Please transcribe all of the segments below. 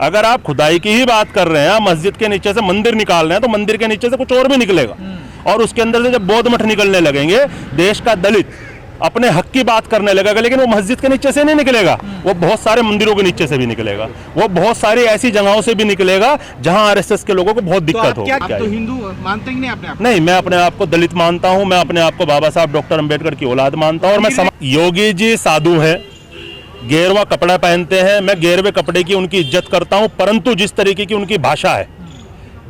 अगर आप खुदाई की ही बात कर रहे हैं, मस्जिद के नीचे से मंदिर निकाल रहे हैं, तो मंदिर के नीचे से कुछ और भी निकलेगा। और उसके अंदर से जब बौद्ध मठ निकलने लगेंगे, देश का दलित अपने हक की बात करने लगेगा, लेकिन वो मस्जिद के नीचे से नहीं निकलेगा, वो बहुत सारे मंदिरों के नीचे से भी निकलेगा, वो बहुत सारी ऐसी जगहों से भी निकलेगा जहां आरएसएस के लोगों को बहुत दिक्कत हो। आप तो हिंदू मानते ही नहीं अपने आप? नहीं, मैं अपने आप को दलित मानता हूं, मैं अपने आप को बाबा साहब डॉक्टर अंबेडकर की औलाद मानता हूं। और मैं योगी जी साधु है, गेरवा कपड़ा पहनते हैं, मैं गेरवे कपड़े की उनकी इज्जत करता हूं, परंतु जिस तरीके की उनकी भाषा है,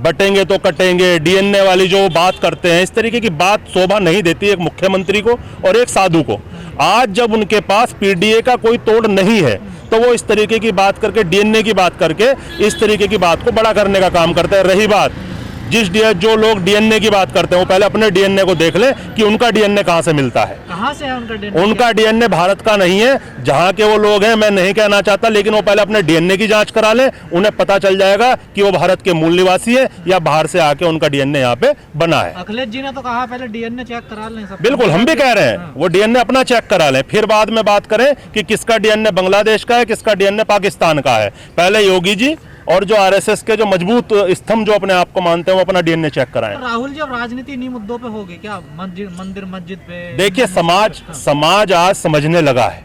बटेंगे तो कटेंगे, डीएनए वाली जो बात करते हैं, इस तरीके की बात शोभा नहीं देती एक मुख्यमंत्री को और एक साधु को। आज जब उनके पास पीडीए का कोई तोड़ नहीं है, तो वो इस तरीके की बात करके, डीएनए की बात करके, इस तरीके की बात को बड़ा करने का काम करते हैं। रही बात जो लोग डीएनए की बात करते हैं, वो पहले अपने डीएनए को देख ले कि उनका डीएनए कहां से मिलता है, कहां से है उनका डीएनए। उनका डीएनए भारत का नहीं है, जहां के वो लोग हैं मैं नहीं कहना चाहता, लेकिन वो पहले अपने डीएनए की जांच करा ले, उन्हें पता चल जाएगा कि वो भारत के मूल निवासी है या बाहर से आके उनका डीएनए यहाँ पे बना है। अखिलेश जी ने तो कहा पहले डीएनए चेक करा लें सब। बिल्कुल, हम भी कह रहे हैं वो डीएनए अपना चेक करा लें, फिर बाद में बात करें कि किसका डीएनए बांग्लादेश का है, किसका डीएनए पाकिस्तान का है। पहले योगी जी और जो आरएसएस के जो मजबूत स्तंभ जो अपने आप को मानते हैं, वो अपना डीएनए चेक कराएं। तो राहुल जी, अब राजनीति इन्हीं मुद्दों पे होगी क्या? मंदिर मस्जिद पे? देखिए, समाज आज समझने लगा है।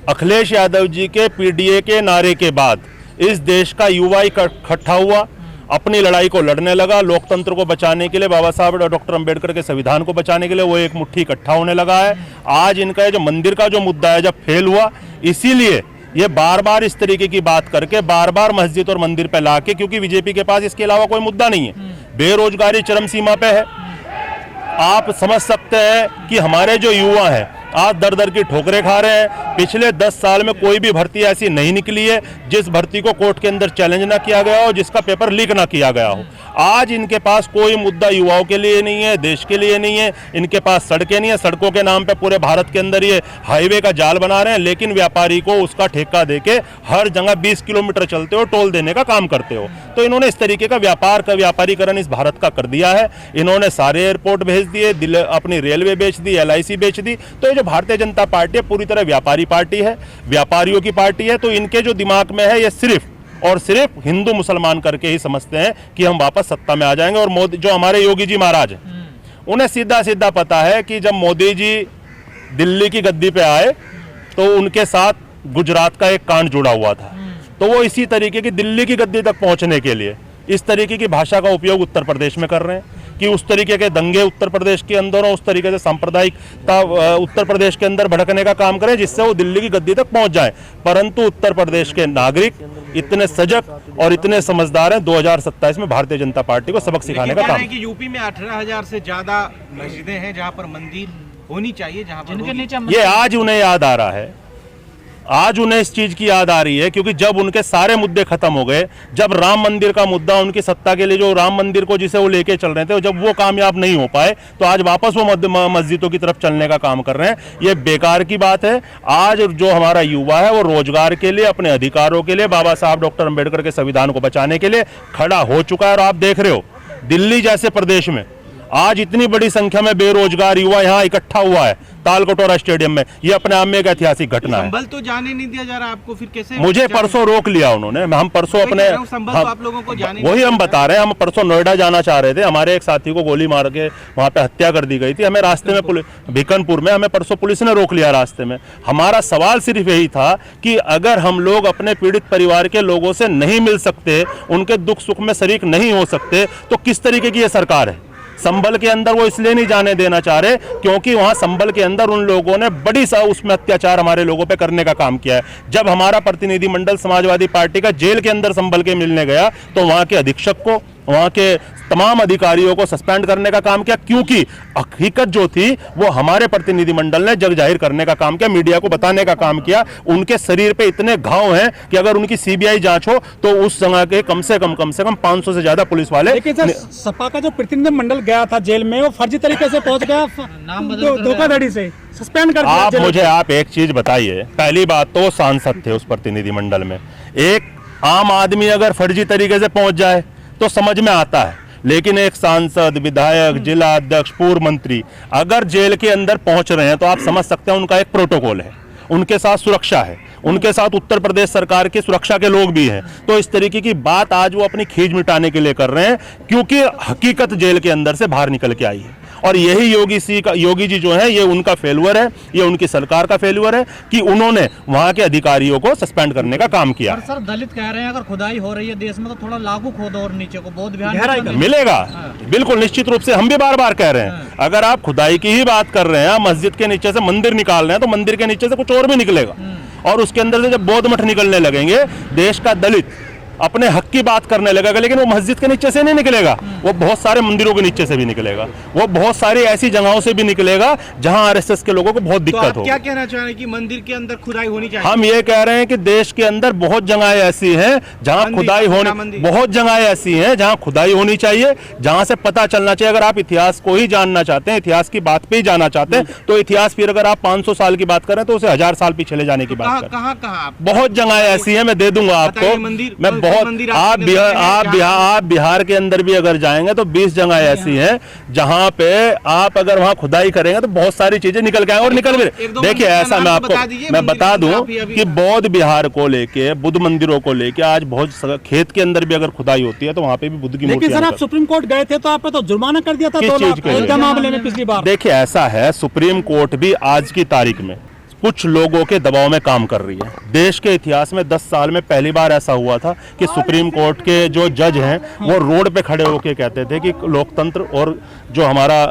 अखिलेश यादव जी के पीडीए के नारे के बाद इस देश का युवा इकट्ठा हुआ, अपनी लड़ाई को लड़ने लगा, लोकतंत्र को बचाने के लिए, बाबा साहब डॉक्टर अंबेडकर के संविधान को बचाने के लिए वो एक मुट्ठी इकट्ठा होने लगा है। आज इनका जो मंदिर का जो मुद्दा है जब फेल हुआ, इसीलिए ये बार बार इस तरीके की बात करके बार बार मस्जिद और मंदिर पे लाके, क्योंकि बीजेपी के पास इसके अलावा कोई मुद्दा नहीं है, बेरोजगारी चरम सीमा पे है। आप समझ सकते हैं कि हमारे जो युवा हैं आज दर दर की ठोकरें खा रहे हैं। पिछले 10 साल में कोई भी भर्ती ऐसी नहीं निकली है जिस भर्ती को कोर्ट के अंदर चैलेंज ना किया गया हो, जिसका पेपर लीक ना किया गया हो। आज इनके पास कोई मुद्दा युवाओं के लिए नहीं है, देश के लिए नहीं है, इनके पास सड़कें नहीं है। सड़कों के नाम पे पूरे भारत के अंदर ये हाईवे का जाल बना रहे हैं, लेकिन व्यापारी को उसका ठेका देके हर जगह 20 किलोमीटर चलते हो टोल देने का काम करते हो। तो इन्होंने इस तरीके का व्यापारीकरण इस भारत का कर दिया है। इन्होंने सारे एयरपोर्ट भेज दिए, अपनी रेलवे बेच दी, LIC बेच दी। तो ये जो भारतीय जनता पार्टी है पूरी तरह व्यापारी पार्टी है, व्यापारियों की पार्टी है। तो इनके जो दिमाग में है ये सिर्फ और सिर्फ हिंदू मुसलमान करके ही समझते हैं कि हम वापस सत्ता में आ जाएंगे। और मोदी जो हमारे योगी जी महाराज हैं, उन्हें सीधा सीधा पता है कि जब मोदी जी दिल्ली की गद्दी पे आए तो उनके साथ गुजरात का एक कांड जुड़ा हुआ था। तो वो इसी तरीके की दिल्ली की गद्दी तक पहुंचने के लिए इस तरीके की भाषा का उपयोग उत्तर प्रदेश में कर रहे हैं कि उस तरीके के दंगे उत्तर प्रदेश के अंदर और उस तरीके से सांप्रदायिकता उत्तर प्रदेश के अंदर भड़कने का काम करें जिससे वो दिल्ली की गद्दी तक पहुंच जाए। परंतु उत्तर प्रदेश के नागरिक इतने सजग और इतने समझदार हैं, 2027 में भारतीय जनता पार्टी को सबक सिखाने का काम है। कि यूपी में 18,000 से ज्यादा मस्जिदें हैं जहां पर मंदिर होनी चाहिए, जहां पर ये आज उन्हें याद आ रहा है, आज उन्हें इस चीज की याद आ रही है, क्योंकि जब उनके सारे मुद्दे खत्म हो गए, जब राम मंदिर का मुद्दा उनकी सत्ता के लिए जो राम मंदिर को जिसे वो लेके चल रहे थे, जब वो कामयाब नहीं हो पाए, तो आज वापस वो मस्जिदों की तरफ चलने का काम कर रहे हैं। ये बेकार की बात है। आज जो हमारा युवा है वो रोजगार के लिए, अपने अधिकारों के लिए, बाबा साहब डॉक्टर अंबेडकर के संविधान को बचाने के लिए खड़ा हो चुका है। और आप देख रहे हो दिल्ली जैसे प्रदेश में आज इतनी बड़ी संख्या में बेरोजगार युवा यहाँ इकट्ठा हुआ है तालकटोरा स्टेडियम में। ये अपने आप में एक ऐतिहासिक घटना है। संभल तो जाने नहीं दिया जा रहा आपको, फिर कैसे? मुझे परसों रोक लिया उन्होंने। हम परसों अपने आप लोगों को जाने वही हम बता रहे हैं, हम परसों नोएडा जाना चाह रहे थे, हमारे एक साथी को गोली मार के वहां पे हत्या कर दी गई थी। हमें रास्ते में भिकनपुर में हमें परसों पुलिस ने रोक लिया रास्ते में। हमारा सवाल सिर्फ यही था कि अगर हम लोग अपने पीड़ित परिवार के लोगों से नहीं मिल सकते, उनके दुख सुख में शरीक नहीं हो सकते, तो किस तरीके की ये सरकार है? संभल के अंदर वो इसलिए नहीं जाने देना चाह रहे क्योंकि वहां संभल के अंदर उन लोगों ने बड़ी सा उसमें अत्याचार हमारे लोगों पे करने का काम किया है। जब हमारा प्रतिनिधिमंडल समाजवादी पार्टी का जेल के अंदर संभल के मिलने गया तो वहां के अधीक्षक को, वहां के तमाम अधिकारियों को सस्पेंड करने का काम किया, क्योंकि हकीकत जो थी वो हमारे प्रतिनिधिमंडल ने जग जाहिर करने का काम किया, मीडिया को बताने का काम किया। उनके शरीर पे इतने घाव हैं कि अगर उनकी सीबीआई जांच हो तो उस जगह के कम से कम 500 से ज्यादा पुलिस वाले। सपा का जो प्रतिनिधिमंडल गया था जेल में, वो फर्जी तरीके से पहुंच गया, धोखाधड़ी से सस्पेंड कर दिया। आप एक चीज बताइए, पहली बात तो सांसद थे उस प्रतिनिधिमंडल में। एक आम आदमी अगर फर्जी तरीके से पहुंच जाए तो समझ में आता है, लेकिन एक सांसद, विधायक, जिला अध्यक्ष, पूर्व मंत्री अगर जेल के अंदर पहुंच रहे हैं तो आप समझ सकते हैं उनका एक प्रोटोकॉल है, उनके साथ सुरक्षा है, उनके साथ उत्तर प्रदेश सरकार की सुरक्षा के लोग भी हैं। तो इस तरीके की बात आज वो अपनी खींच मिटाने के लिए कर रहे हैं, क्योंकि हकीकत जेल के अंदर से बाहर निकल के आई है। और यही योगी जी जो है, ये उनका फेल्यूर है, ये उनकी सरकार का फेल्यूर है कि उन्होंने वहां के अधिकारियों को सस्पेंड करने का काम किया। सर दलित कह रहे हैं अगर खुदाई हो रही है देश में तो थोड़ा लागू खोदो और नीचे को बहुत बिहार मिलेगा। बिल्कुल निश्चित रूप से हम भी बार बार कह रहे हैं, अगर आप खुदाई की ही बात कर रहे हैं, मस्जिद के नीचे से मंदिर निकाल रहे हैं, तो मंदिर के नीचे से कुछ और भी निकलेगा। और उसके अंदर से जब बौद्ध मठ निकलने लगेंगे, देश का दलित अपने हक की बात करने लगेगा, लेकिन वो मस्जिद के नीचे से नहीं निकलेगा, वो बहुत सारे मंदिरों के नीचे से भी निकलेगा, वो बहुत सारी ऐसी जगहों से भी निकलेगा जहां आरएसएस के लोगों को बहुत दिक्कत हो। क्या कहना चाह रहे हैं कि मंदिर के अंदर खुदाई होनी चाहिए? हम ये कह रहे हैं कि देश के अंदर बहुत जगहें ऐसी हैं जहां खुदाई होनी, बहुत जगहें ऐसी हैं जहां खुदाई होनी चाहिए, जहां से पता चलना चाहिए। अगर आप इतिहास को ही जानना चाहते हैं, इतिहास की बात पे ही जाना चाहते हैं, तो इतिहास फिर अगर आप 500 साल की बात करें तो उसे 1000 साल पीछे ले जाने की बात करें। कहाँ बहुत जगहें ऐसी हैं, मैं दे दूंगा आपको। मैं बहुत आप बिहार के अंदर भी अगर जाएंगे तो 20 जगह ऐसी हैं जहां पे आप अगर वहां खुदाई करेंगे तो बहुत सारी चीजें निकल के आएंगे और निकल भी। देखिए ऐसा मैं बता दूं कि बौद्ध बिहार को लेके, बुद्ध मंदिरों को लेके आज बहुत खेत के अंदर भी अगर खुदाई होती है तो वहां पे भी बुद्ध की मूर्ति। लेकिन सर आप सुप्रीम कोर्ट गए थे तो आप पे तो जुर्माना कर दिया था 2 लाख मामले में पिछली बार। देखिए ऐसा है, सुप्रीम कोर्ट भी आज की तारीख में कुछ लोगों के दबाव में काम कर रही है। देश के इतिहास में 10 साल में पहली बार ऐसा हुआ था कि सुप्रीम कोर्ट के जो जज हैं वो रोड पे खड़े होकर कहते थे कि लोकतंत्र और जो हमारा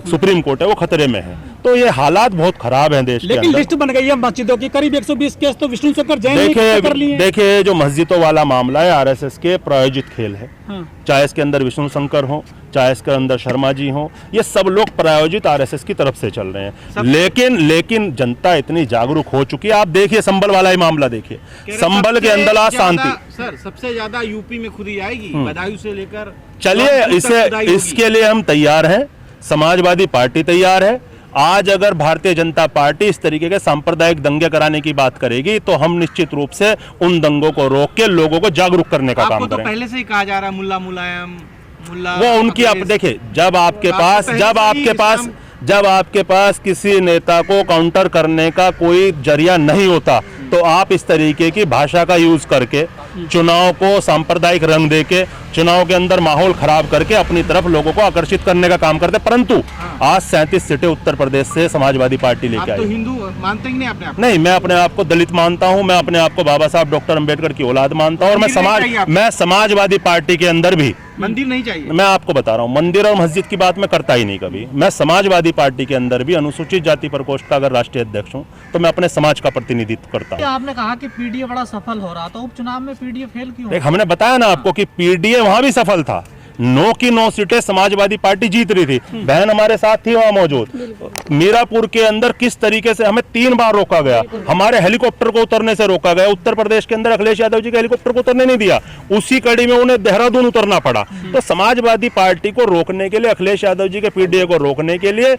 सुप्रीम कोर्ट है वो खतरे में है। तो ये हालात बहुत खराब हैं देश के अंदर। लेकिन लिस्ट बन गई है मस्जिदों की, करीब 120 केस तो विष्णु शंकर जैन ने कर लिए। देखिए जो मस्जिदों वाला मामला है आरएसएस के प्रायोजित खेल है। चाहे इसके अंदर विष्णु शंकर हो, चाहे इसके अंदर शर्मा जी हो, ये सब लोग प्रायोजित आरएसएस की तरफ से चल रहे हैं। लेकिन जनता इतनी जागरूक हो चुकी है। आप देखिए संभल वाला ही मामला देखिए, संभल के अंदर आज शांति। सर सबसे ज्यादा यूपी में खुदी आएगी, बदायूं से लेकर। चलिए इसके लिए हम तैयार हैं, समाजवादी पार्टी तैयार है। आज अगर भारतीय जनता पार्टी इस तरीके के सांप्रदायिक दंगे कराने की बात करेगी तो हम निश्चित रूप से उन दंगों को रोक के लोगों को जागरूक करने का काम करेंगे। पहले से ही कहा जा रहा है मुल्ला मुलायम, वो उनकी आप देखिए, जब आपके पास किसी नेता को काउंटर करने का कोई जरिया नहीं होता तो आप इस तरीके की भाषा का यूज करके चुनाव को सांप्रदायिक रंग देके चुनाव के अंदर माहौल खराब करके अपनी तरफ लोगों को आकर्षित करने का काम करते। परंतु आज 37 सीटें उत्तर प्रदेश से समाजवादी पार्टी लेके आई। तो हिंदू मानते ही नहीं अपने आप? नहीं, मैं अपने आप को दलित मानता हूं, मैं अपने आप को बाबा साहब डॉक्टर अंबेडकर की औलाद मानता हूं और मैं समाजवादी पार्टी के अंदर भी मंदिर नहीं चाहिए। मैं आपको बता रहा हूं, मंदिर और मस्जिद की बात मैं करता ही नहीं कभी। मैं समाजवादी पार्टी के अंदर भी अनुसूचित जाति प्रकोष्ठ का अगर राष्ट्रीय अध्यक्ष हूं तो मैं अपने समाज का प्रतिनिधित्व करता हूं। आपने कहा कि पीडीए बड़ा सफल हो रहा था, उपचुनाव में पीडीए फेल क्यों? देख हमने बताया ना आपको कि पीडीए वहां भी सफल था। 9 की 9 सीटें समाजवादी पार्टी जीत रही थी। बहन हमारे साथ थी वहां मौजूद। मीरापुर के अंदर किस तरीके से हमें 3 बार रोका गया, हमारे हेलीकॉप्टर को उतरने से रोका गया। उत्तर प्रदेश के अंदर अखिलेश यादव जी के हेलीकॉप्टर को उतरने नहीं दिया, उसी कड़ी में उन्हें देहरादून उतरना पड़ा। तो समाजवादी पार्टी को रोकने के लिए, अखिलेश यादव जी के पीडीए को रोकने के लिए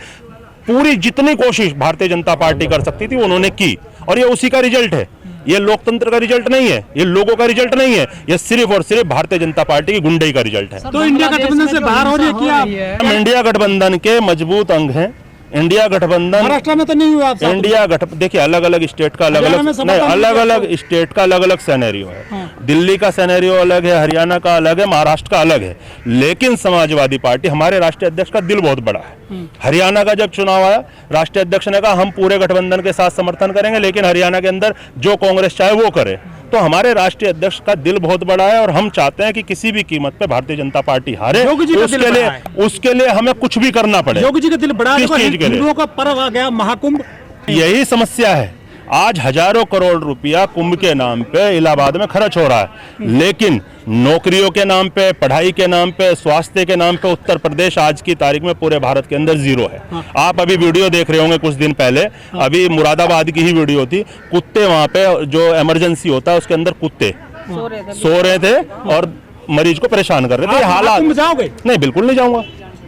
पूरी जितनी कोशिश भारतीय जनता पार्टी कर सकती थी उन्होंने की, और ये उसी का रिजल्ट है। ये लोकतंत्र का रिजल्ट नहीं है, ये लोगों का रिजल्ट नहीं है, ये सिर्फ और सिर्फ भारतीय जनता पार्टी की गुंडई का रिजल्ट है। तो इंडिया गठबंधन से बाहर हो रही है क्या? हम इंडिया गठबंधन के मजबूत अंग हैं। इंडिया गठबंधन महाराष्ट्र में तो नहीं हुआ। इंडिया गठबंधन देखिए अलग अलग स्टेट का अलग अलग स्टेट का अलग अलग सिनेरियो है। दिल्ली का सिनेरियो अलग है, हरियाणा का अलग है, महाराष्ट्र का अलग है। लेकिन समाजवादी पार्टी, हमारे राष्ट्रीय अध्यक्ष का दिल बहुत बड़ा है। हरियाणा का जब चुनाव आया, राष्ट्रीय अध्यक्ष ने कहा हम पूरे गठबंधन के साथ समर्थन करेंगे, लेकिन हरियाणा के अंदर जो कांग्रेस चाहे वो करे। तो हमारे राष्ट्रीय अध्यक्ष का दिल बहुत बड़ा है और हम चाहते हैं कि किसी भी कीमत पे भारतीय जनता पार्टी हारे। उसके लिए हमें कुछ भी करना पड़े। योगी जी का दिल बड़ा है, हिंदुओं का पर्व आ गया महाकुंभ। यही समस्या है। आज हजारों करोड़ रुपया कुंभ के नाम पे इलाहाबाद में खर्च हो रहा है, लेकिन नौकरियों के नाम पे, पढ़ाई के नाम पे, स्वास्थ्य के नाम पे उत्तर प्रदेश आज की तारीख में पूरे भारत के अंदर 0 है। आप अभी वीडियो देख रहे होंगे कुछ दिन पहले, अभी मुरादाबाद की ही वीडियो थी। कुत्ते वहां पे जो इमरजेंसी होता है उसके अंदर कुत्ते सो रहे थे और मरीज को परेशान कर रहे थे। हालात जाओगे? नहीं, बिल्कुल नहीं जाऊंगा।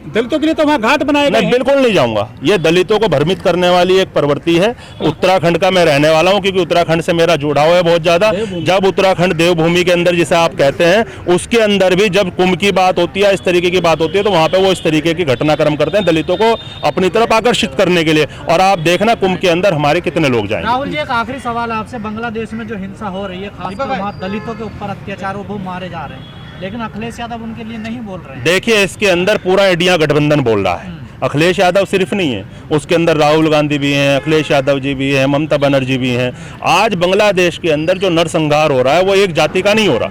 दलितों के लिए तो वहाँ घाट बनाए गए मैं हैं। बिल्कुल नहीं जाऊंगा। ये दलितों को भ्रमित करने वाली एक प्रवृत्ति है। उत्तराखंड का मैं रहने वाला हूं, क्योंकि उत्तराखंड से मेरा जुड़ाव है बहुत ज्यादा। जब उत्तराखंड देवभूमि के अंदर जिसे आप कहते हैं, उसके अंदर भी जब कुंभ की बात होती है, इस तरीके की बात होती है, तो वहां पे वो इस तरीके की घटनाक्रम करते हैं दलितों को अपनी तरफ आकर्षित करने के लिए। और आप देखना कुंभ के अंदर हमारे कितने लोग जाएंगे। राहुल जी, एक आखिरी सवाल आपसे। बांग्लादेश में जो हिंसा हो रही है, खासकर वहाँ दलितों के ऊपर अत्याचार, वो मारे जा रहे हैं, लेकिन अखिलेश यादव उनके लिए नहीं बोल रहे हैं। देखिए, इसके अंदर पूरा इंडिया गठबंधन बोल रहा है। अखिलेश यादव सिर्फ नहीं है, उसके अंदर राहुल गांधी भी हैं, अखिलेश यादव जी भी हैं, ममता बनर्जी भी हैं। आज बांग्लादेश के अंदर जो नरसंहार हो रहा है, वो एक जाति का नहीं हो रहा,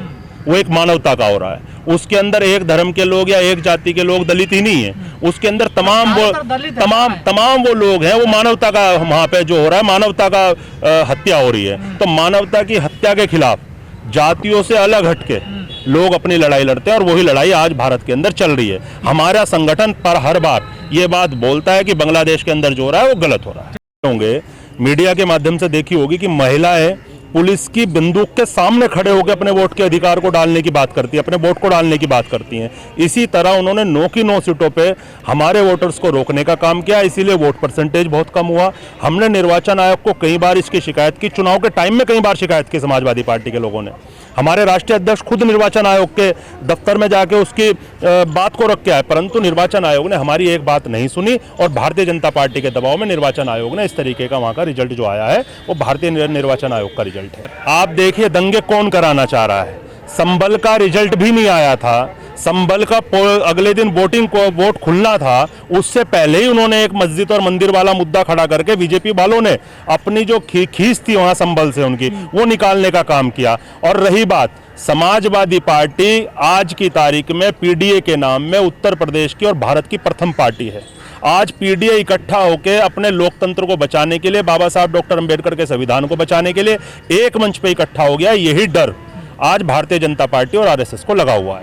वो एक मानवता का हो रहा है। उसके अंदर एक धर्म के लोग या एक जाति के लोग दलित ही नहीं है, उसके अंदर तमाम वो लोग हैं, वो मानवता का वहाँ पे जो हो रहा है, मानवता का हत्या हो रही है। तो मानवता की हत्या के खिलाफ जातियों से अलग हटके लोग अपनी लड़ाई लड़ते हैं, और वही लड़ाई आज भारत के अंदर चल रही है। हमारा संगठन पर हर बार ये बात बोलता है कि बांग्लादेश के अंदर जो हो रहा है वो गलत हो रहा है। होंगे मीडिया के माध्यम से देखी होगी कि महिलाएं पुलिस की बंदूक के सामने खड़े होकर अपने वोट के अधिकार को डालने की बात करती है, अपने वोट को डालने की बात करती हैं। इसी तरह उन्होंने 9 की 9 सीटों पे हमारे वोटर्स को रोकने का काम किया, इसीलिए वोट परसेंटेज बहुत कम हुआ। हमने निर्वाचन आयोग को कई बार इसकी शिकायत की, चुनाव के टाइम में कई बार शिकायत की समाजवादी पार्टी के लोगों ने। हमारे राष्ट्रीय अध्यक्ष खुद निर्वाचन आयोग के दफ्तर में जाके उसकी बात को रख के आए, परंतु निर्वाचन आयोग ने हमारी एक बात नहीं सुनी, और भारतीय जनता पार्टी के दबाव में निर्वाचन आयोग ने इस तरीके का वहां का रिजल्ट जो आया है वो भारतीय निर्वाचन आयोग का रिजल्ट है। आप देखिए दंगे कौन कराना चाह रहा है। संभल का रिजल्ट भी नहीं आया था, संभल का अगले दिन वोट खुलना था, उससे पहले ही उन्होंने एक मस्जिद और मंदिर वाला मुद्दा खड़ा करके बीजेपी वालों ने अपनी जो खींच थी वहां संभल से उनकी, वो निकालने का काम किया। और रही बात, समाजवादी पार्टी आज की तारीख में पीडीए के नाम में उत्तर प्रदेश की और भारत की प्रथम पार्टी है। आज पीडीए इकट्ठा होकर अपने लोकतंत्र को बचाने के लिए, बाबा साहब डॉक्टर अंबेडकर के संविधान को बचाने के लिए एक मंच पे इकट्ठा हो गया। यही डर आज भारतीय जनता पार्टी और आरएसएस को लगा हुआ है।